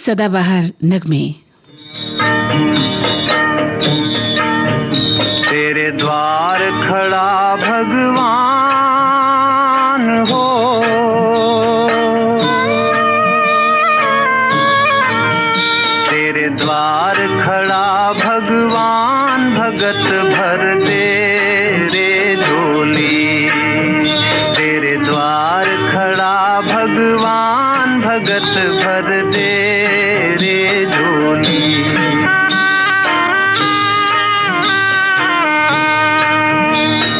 सदाबहार नगमे। तेरे द्वार खड़ा भगवान हो, तेरे द्वार खड़ा भगवान, भगत भर दे रे झोली। तेरे द्वार खड़ा भगवान, भगत भर दे रे झोली।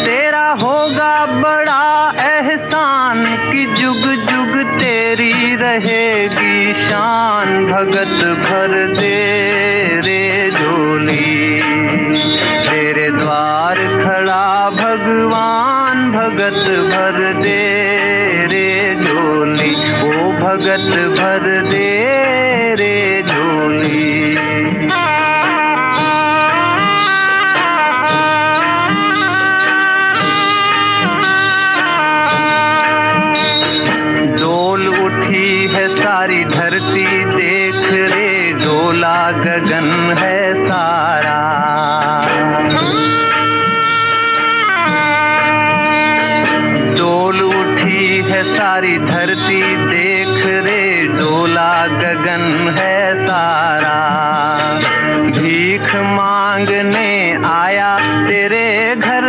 तेरा होगा बड़ा एहसान कि जुग जुग तेरी रहेगी शान, भगत भर दे रे झोली। तेरे द्वार खड़ा भगवान, भगत भर दे रे झोली। ओ भगत भर दे रे झोली। डोल उठी है सारी धरती देख रे, डोला गगन है सारा। डोल उठी है सारी धरती देख रे, डोला गगन है सारा। भीख मांगने आया तेरे घर,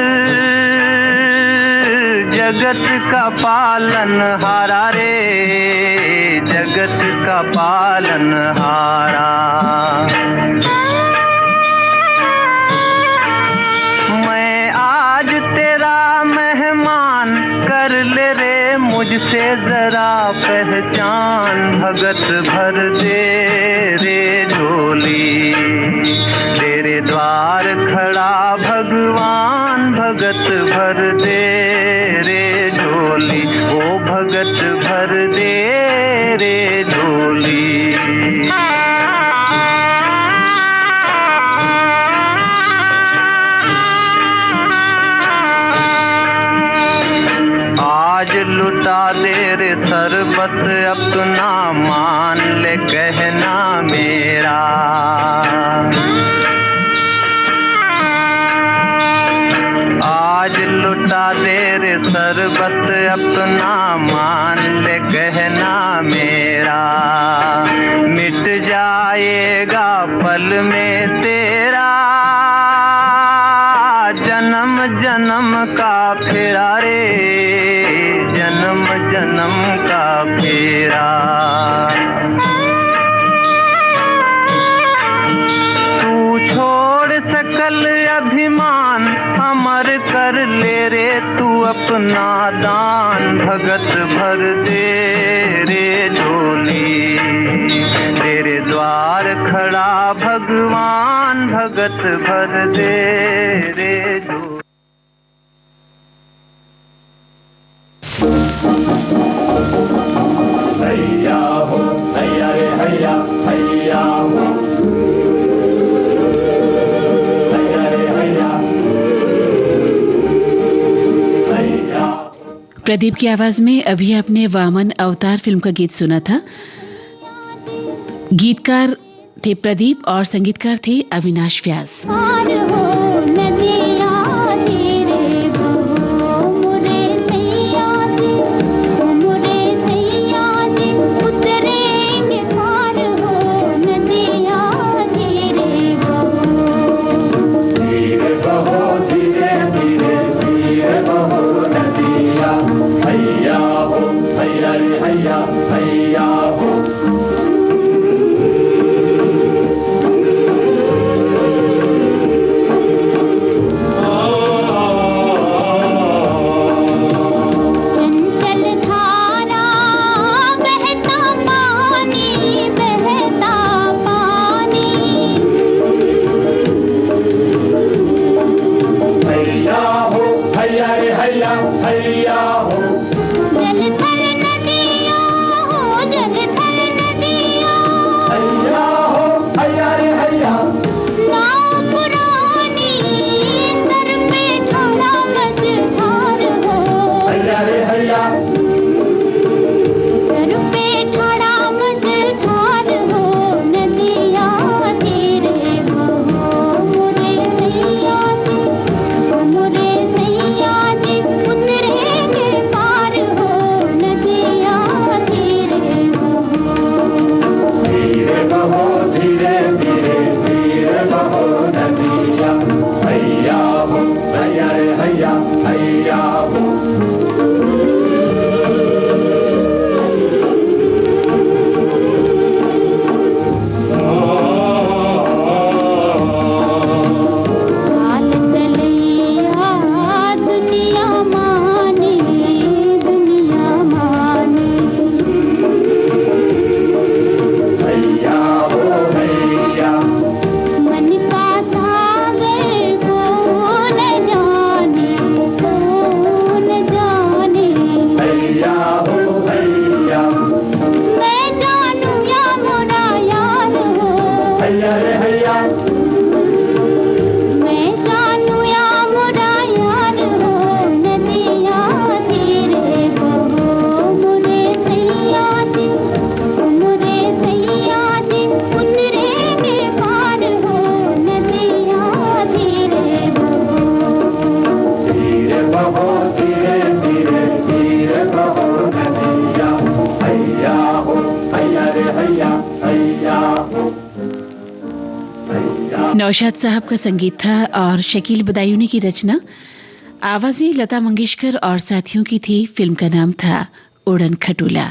जगत का पालन हारा रे, जगत का पालन हारा। मैं आज तेरा मेहमान, कर ले रे मुझसे जरा पहचान, भगत भर दे रे झोली। तेरे द्वार खड़ा भगवान, भगत भर दे रे झोली। ओ भगत भर दे रे झोली। आज लुटा दे रे सरबत अपना, मान ले कहना मेरा। आज लुटा दे रे सरबत अपना, मान ले कहना मेरा। मिट जाएगा पल में तेरा जन्म जन्म का फेरा रे, जन्म जन्म का फेरा। तू छोड़ सकल अभिमान, अमर कर ले रे तू अपना दान, भगत भर दे रे झोली। तेरे द्वार खड़ा भगवान, भगत भर दे रे झोली। हैया हो हैया रे हैया, हैया हो हैया रे हैया, हैया। प्रदीप की आवाज में अभी आपने वामन अवतार फिल्म का गीत सुना था। गीतकार थे प्रदीप और संगीतकार थे अविनाश व्यास। हैया रे हैया मैं जानू या मोरा यार हो नदिया धीरे बहो मुरे सैया दिन उनरे के पार हो नदिया धीरे बहो धीरे धीरे धीरे बहो नदिया हैया हो हैया रे हैया हैया हो नौशाद साहब का संगीत था और शकील बदायूनी की रचना। आवाजें लता मंगेशकर और साथियों की थी। फिल्म का नाम था उड़न खटोला।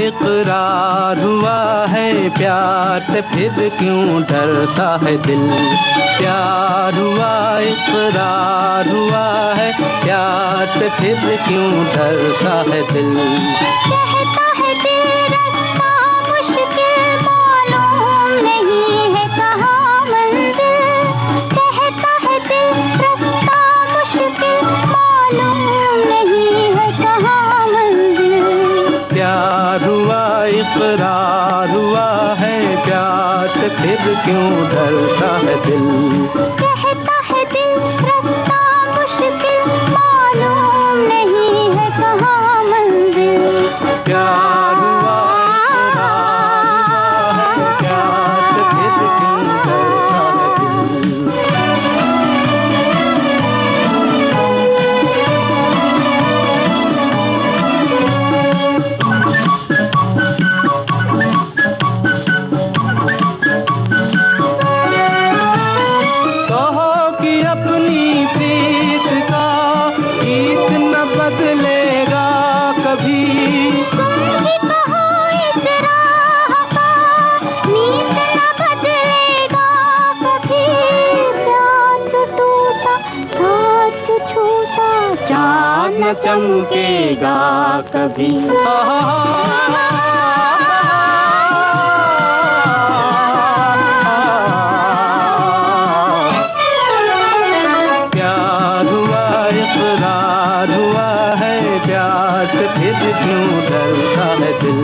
इकरार हुआ है प्यार से फिर क्यों डरता है दिल। प्यार हुआ इकरार हुआ है प्यार से फिर क्यों डरता है दिल। कहता है दिल रास्ता मुश्किल मालूम नहीं है कहाँ मंजिल। कहता है दिल रास्ता मुश्किल मालूम नहीं है कहाँ मंजिल। प्यार हुआ इकरार हुआ है प्यार से फिर क्यों डरता है दिल। कहता है दिल रास्ता मुश्किल मालूम नहीं है कहाँ मंजिल। प्यार हुआ इकरार हुआ है प्यार से फिर क्यों डरता है दिल। बदलेगा कभी नीत न बदलेगा कभी। प्यार टूटा साथ छूटा चाँद न चमकेगा कभी। प्यार हुआ इकरार हुआ है प्यार से फिर क्यों डरता है दिल।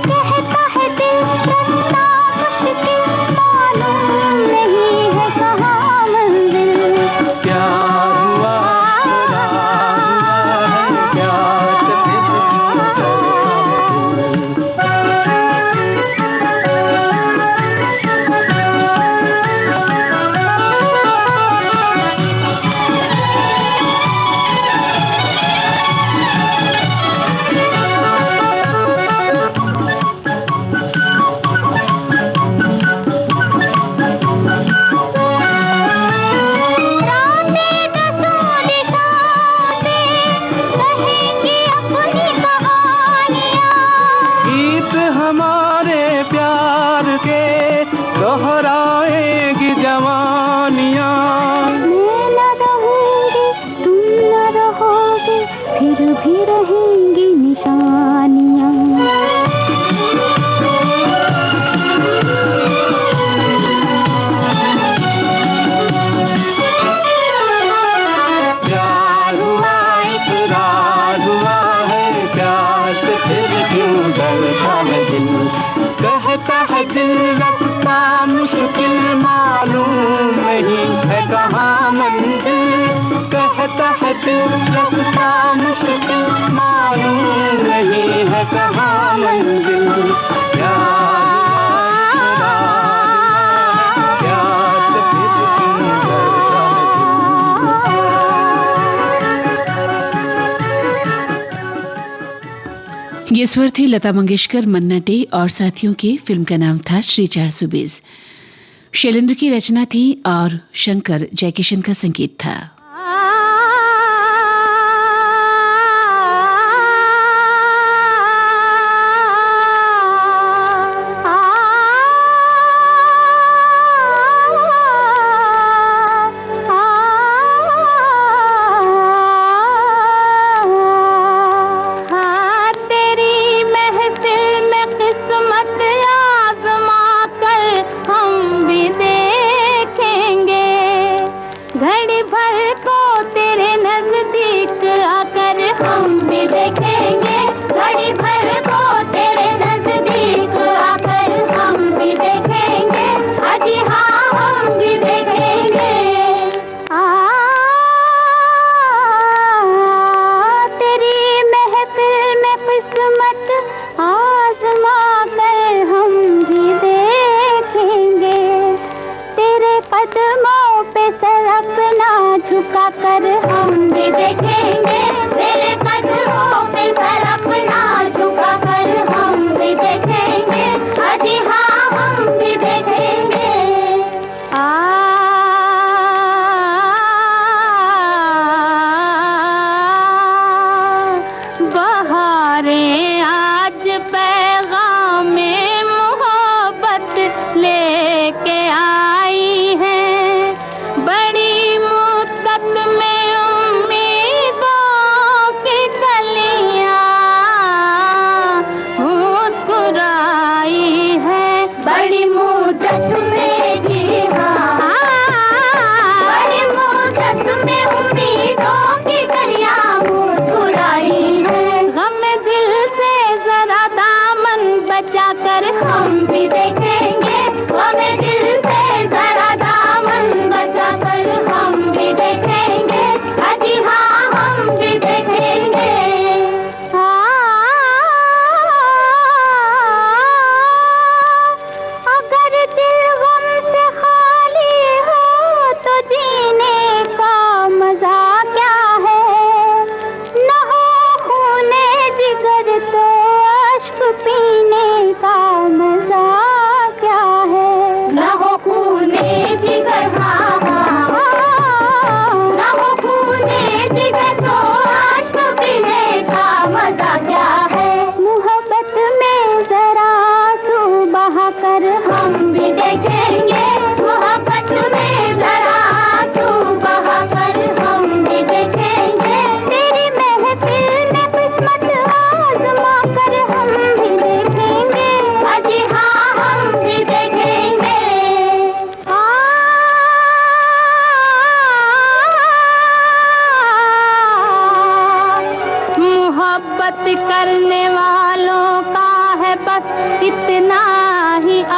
कहता है दिल रास्ता मुश्किल मालूम नहीं है कहाँ मंजिल। प्यार हुआ इकरार हुआ है प्यार से फिर क्यों डरता है गीत हमारे प्यार के दोहराएगी जवानियाँ। मैं न रहूंगी तुम न रहोगे फिर भी रहेंगी निशानियाँ। प्यार हुआ इकरार हुआ है प्यार से फिर क्यों डरता है दिल। कहता है दिल रास्ता मुश्किल मालूम नहीं है कहाँ मंजिल। कहता है दिल रास्ता मुश्किल मालूम नहीं है कहाँ मंजिल। प्यार हुआ इकरार हुआ है प्यार से फिर क्यों डरता है दिल। ये स्वर थे लता मंगेशकर, मन्ना डे और साथियों के। फिल्म का नाम था श्री 420। शैलेंद्र की रचना थी और शंकर जयकिशन का संगीत था।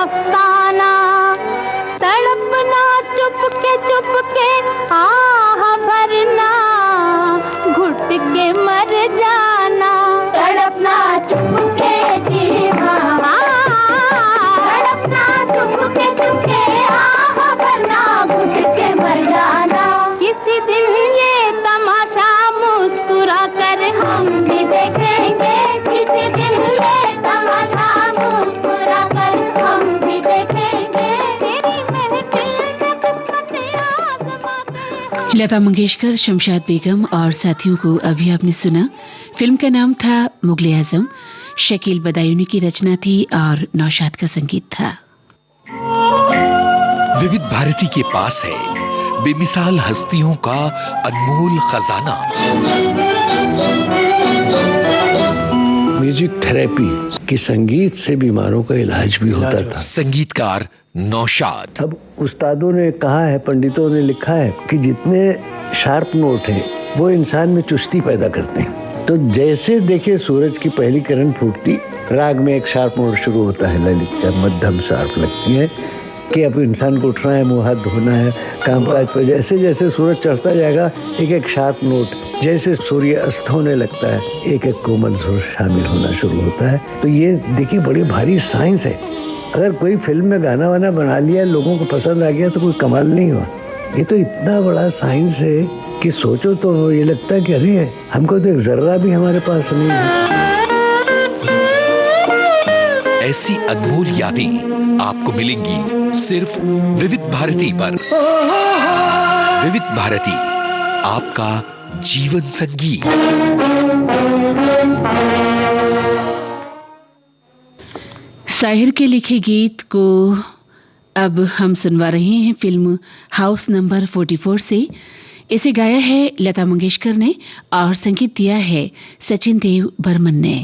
अफसाना, तड़पना चुप के आह भरना, घुट के मर जाना, तड़पना चुप के जीवा, तड़पना चुप के आह भरना, घुट के मर जाना। किसी दिन ये तमाशा मुस्कुरा कर हम भी देखेंगे, किसी दिन ये तमाशा मुस्कुरा कर हम भी देखेंगे, तेरी महफिल में किस्मत आज़मा कर। लता मंगेशकर, शमशाद बेगम और साथियों को अभी आपने सुना। फिल्म का नाम था मुगले आजम। शकील बदायूनी की रचना थी और नौशाद का संगीत था। विविध भारती के पास है बेमिसाल हस्तियों का अनमोल खजाना। म्यूजिक थेरेपी कि संगीत से बीमारों का इलाज भी होता था। संगीतकार नौशाद। अब उस्तादों ने कहा है, पंडितों ने लिखा है कि जितने शार्प नोट हैं वो इंसान में चुस्ती पैदा करते हैं। तो जैसे देखिए सूरज की पहली किरण फूटती, राग में एक शार्प नोट शुरू होता है, ललित का मध्यम शार्प लगती है कि अब इंसान को उठना है, मुंह हाथ धोना है, कामकाज पर। जैसे जैसे सूरज चढ़ता जाएगा एक एक शार्प नोट, जैसे सूर्य अस्त होने लगता है एक एक कोमल सुर शामिल होना शुरू होता है। तो ये देखिए बड़ी भारी साइंस है। अगर कोई फिल्म में गाना वाना बना लिया, लोगों को पसंद आ गया तो कोई कमाल नहीं हुआ। ये तो इतना बड़ा साइंस है कि सोचो तो ये लगता है कि अरे हमको तो एक जर्रा भी हमारे पास नहीं है। ऐसी अनमोल यादें आपको मिलेंगी सिर्फ विविध भारती पर। विविध भारती, आपका जीवन संगीत। साहिर के लिखे गीत को अब हम सुनवा रहे हैं फिल्म हाउस नंबर 44 से। इसे गाया है लता मंगेशकर ने और संगीत दिया है सचिन देव बर्मन ने।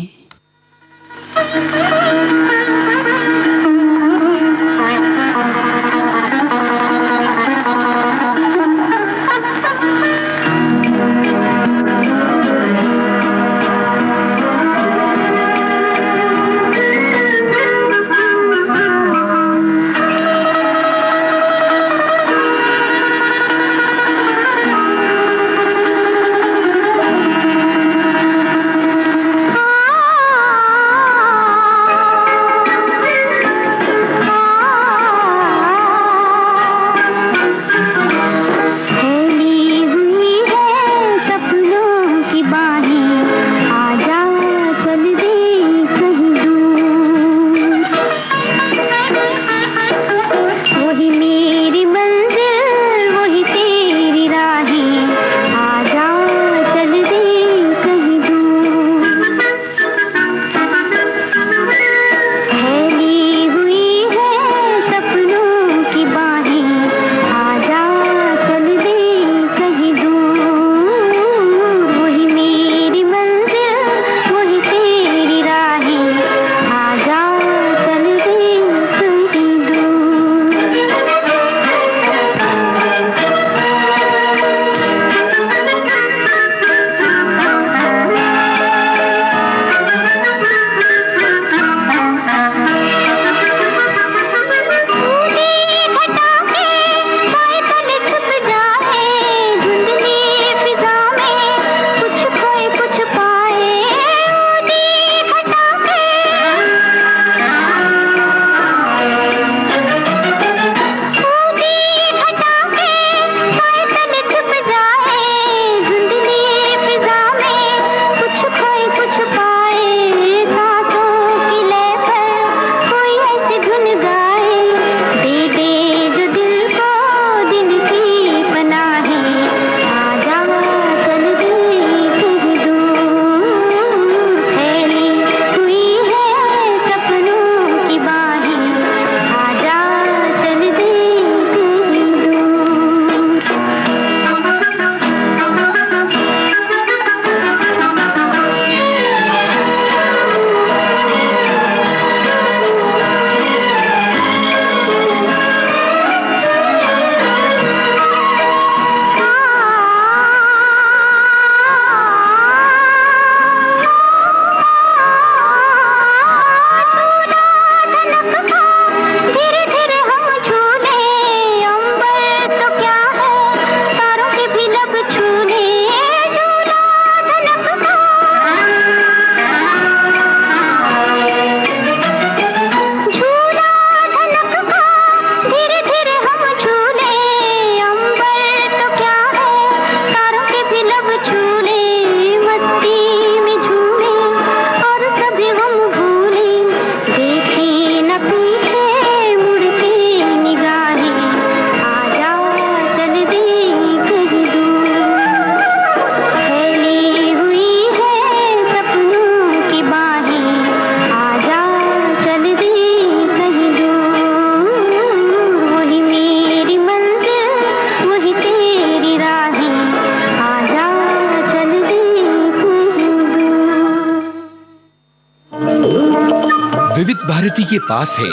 विविध भारती के पास है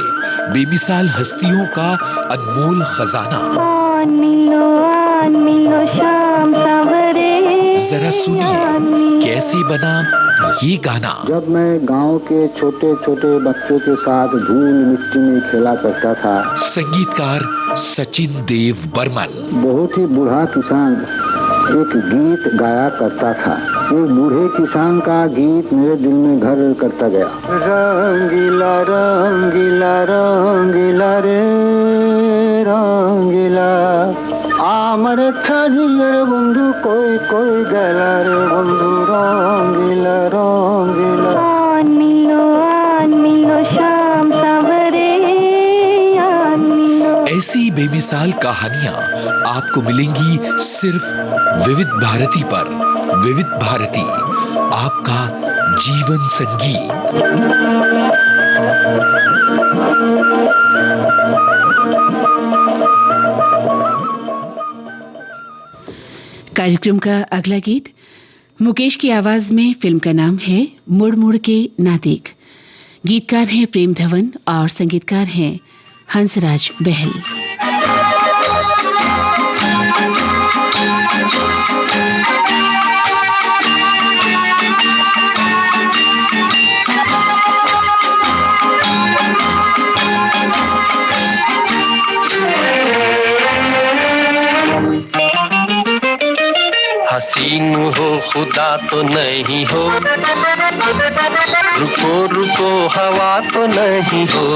बेमिसाल हस्तियों का अनमोल खजाना। शाम सवरे, जरा सुनिए कैसे बना ये गाना। जब मैं गांव के छोटे छोटे बच्चों के साथ धूल मिट्टी में खेला करता था। संगीतकार सचिन देव बर्मन। बहुत ही बूढ़ा किसान एक गीत गाया करता था। एक बूढ़े किसान का गीत मेरे दिल में घर करता गया। रंगीला रंगीला रंगीला रे रंगीला আমার ছাড়িয়ে বন্ধু কই কই গেল রে বন্ধু রঙিলা রঙিলা नीलो शाम सवरे, ऐसी बेमिसाल कहानियां आपको मिलेंगी सिर्फ विविध भारती पर। विविध भारती, आपका जीवन संगीत। कार्यक्रम का अगला गीत मुकेश की आवाज में, फिल्म का नाम है मुड़ मुड़ के ना देख। गीतकार हैं प्रेम धवन और संगीतकार हैं हंसराज बहल। हसीन हो खुदा तो नहीं हो, रुको रुको हवा तो नहीं हो।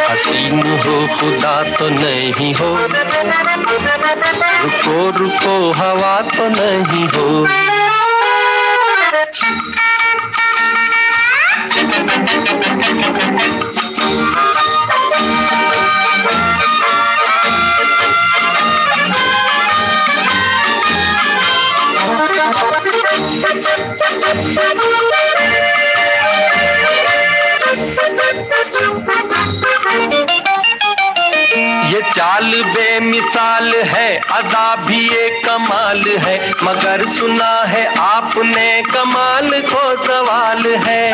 हसीन हो खुदा तो नहीं हो, रुको रुको हवा तो नहीं हो। ये चाल बेमिसाल है, अदा भी एक कमाल है, मगर सुना है आपने कमाल को सवाल है।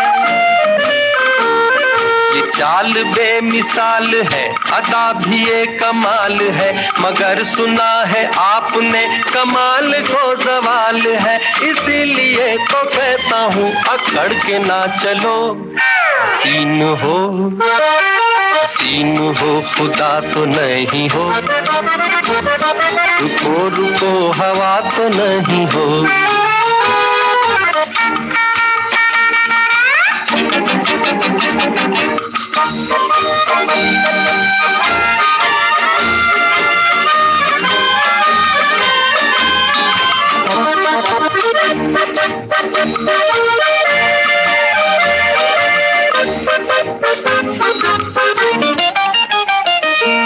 ये चाल बेमिसाल है, अदा भी एक कमाल है, मगर सुना है आपने कमाल को सवाल है। इसीलिए तो कहता हूँ अकड़ के ना चलो। हसीन हो, हसीन हो खुदा तो नहीं हो, रुको रुको हवा तो नहीं हो।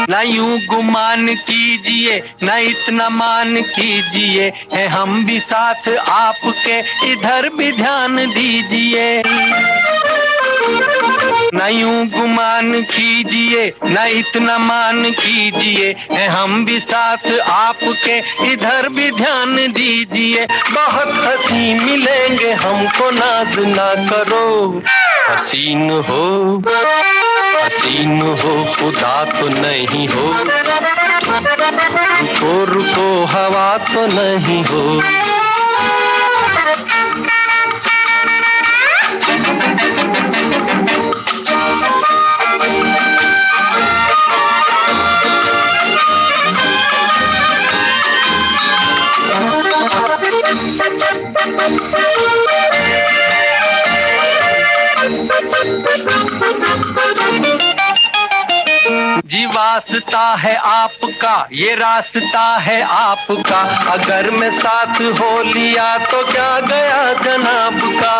न यूं गुमान कीजिए, न इतना मान कीजिए, है हम भी साथ आपके, इधर भी ध्यान दीजिए। न यूं गुमान कीजिए, न इतना मान कीजिए, है हम भी साथ आपके, इधर भी ध्यान दीजिए। बहुत हंसी मिलेंगे हमको, नाज ना करो। हसीन हो, हसीन हो खुदा तो नहीं हो, रुको रुको हवा तो नहीं हो। जी वास्ता है आपका, ये रास्ता है आपका, अगर मैं साथ हो लिया तो क्या गया जनाब का।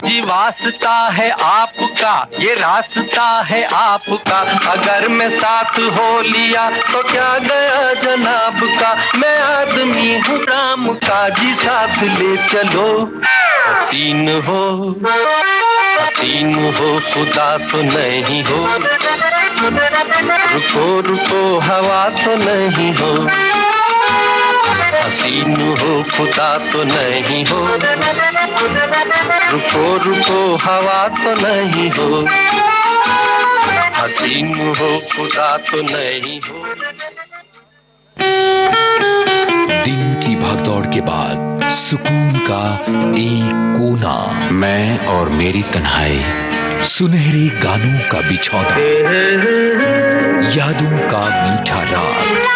जी वास्ता है आपका, ये रास्ता है आपका, अगर मैं साथ हो लिया तो क्या गया जनाब का। मैं आदमी हूँ राम का, जी साथ ले चलो। हसीन हो, हसीन हो खुदा तो नहीं हो, रुको रुको हवा तो नहीं हो। हसीन हो खुदा तो नहीं हो, रुको रुको हवा तो नहीं हो, हसीन हो खुदा तो नहीं हो। दिन की भागदौड़ के बाद सुकून का एक कोना, मैं और मेरी तन्हाई, सुनहरे गानों का बिछौना, यादों का मीठा राग,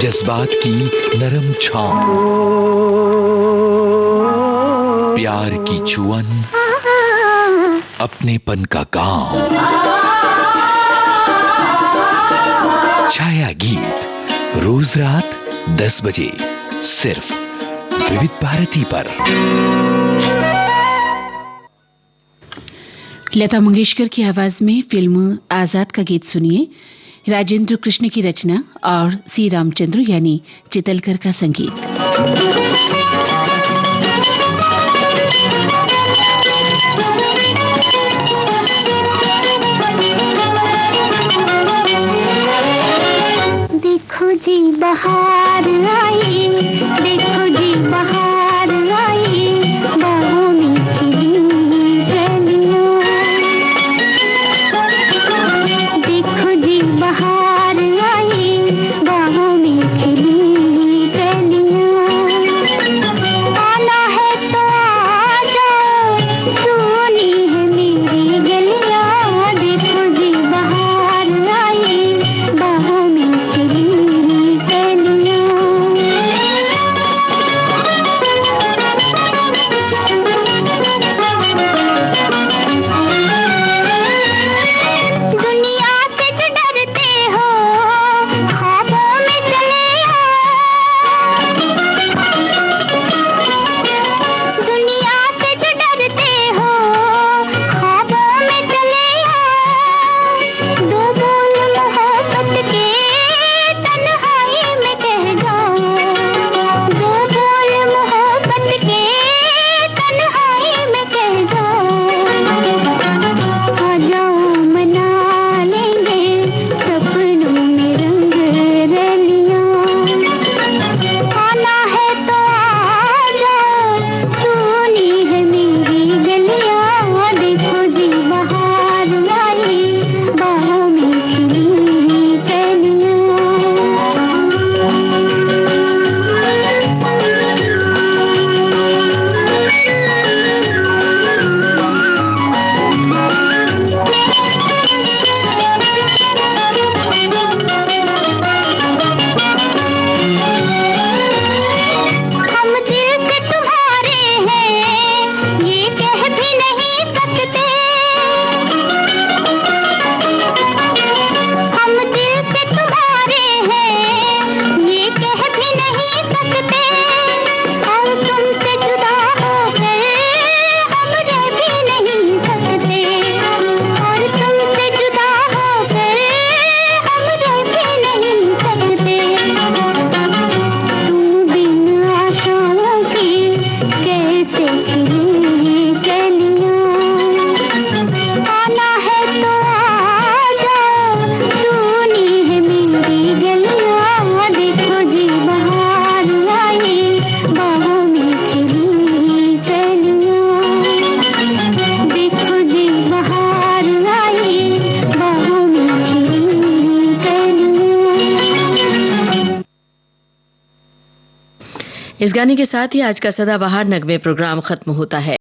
जज्बात की नरम छांव, प्यार की छुअन, अपनेपन का गांव। छाया गीत रोज रात 10 बजे सिर्फ विविध भारती पर। लता मंगेशकर की आवाज में फिल्म आजाद का गीत सुनिए। राजेंद्र कृष्ण की रचना और सी रामचंद्र यानी चितलकर का संगीत। देखो जी बहार आई, देखो जी बहार आई, बाहों में खिली कलियां। देखो जी बहार आई, बाहों में खिली कलियां। आना है तो आ जाओ, सुनी है मेरी गलियां। देखो जी बहार आई, बाहों में खिली कलियां। दुनिया से जो डरते हो, ख्वाबों में चले आओ। दुनिया से जो डरते हो, ख्वाबों में चले आओ। दो बोल मोहब्बत के तन्हाई में कह जाओ। दो बोल मोहब्बत के तन्हाई में कह जाओ। आ जाओ मना लेंगे सपनों में रंग रलियां। आना है तो आ जाओ, सुनी है मेरी गलियां। देखो जी बहार आई, बाहों में खिली कलियां। हम दिल से तुम्हारे हैं, ये कह भी नहीं सकते। हम दिल से तुम्हारे हैं, ये कह भी नहीं सकते। और तुमसे जुदा होकर हम रह भी नहीं सकते। और तुमसे जुदा होकर हम रह भी नहीं सकते। तुम बिन आशाओं की कैसे खिली कलियां। आना है तो आ जाओ, सुनी है मेरी गलियां। देखो जी बहार आई, बाहों में खिली कलियां। देखो जी बहार आई, बाहों में खिली कलियां। इस गाने के साथ ही आज का सदाबहार नगमे प्रोग्राम खत्म होता है।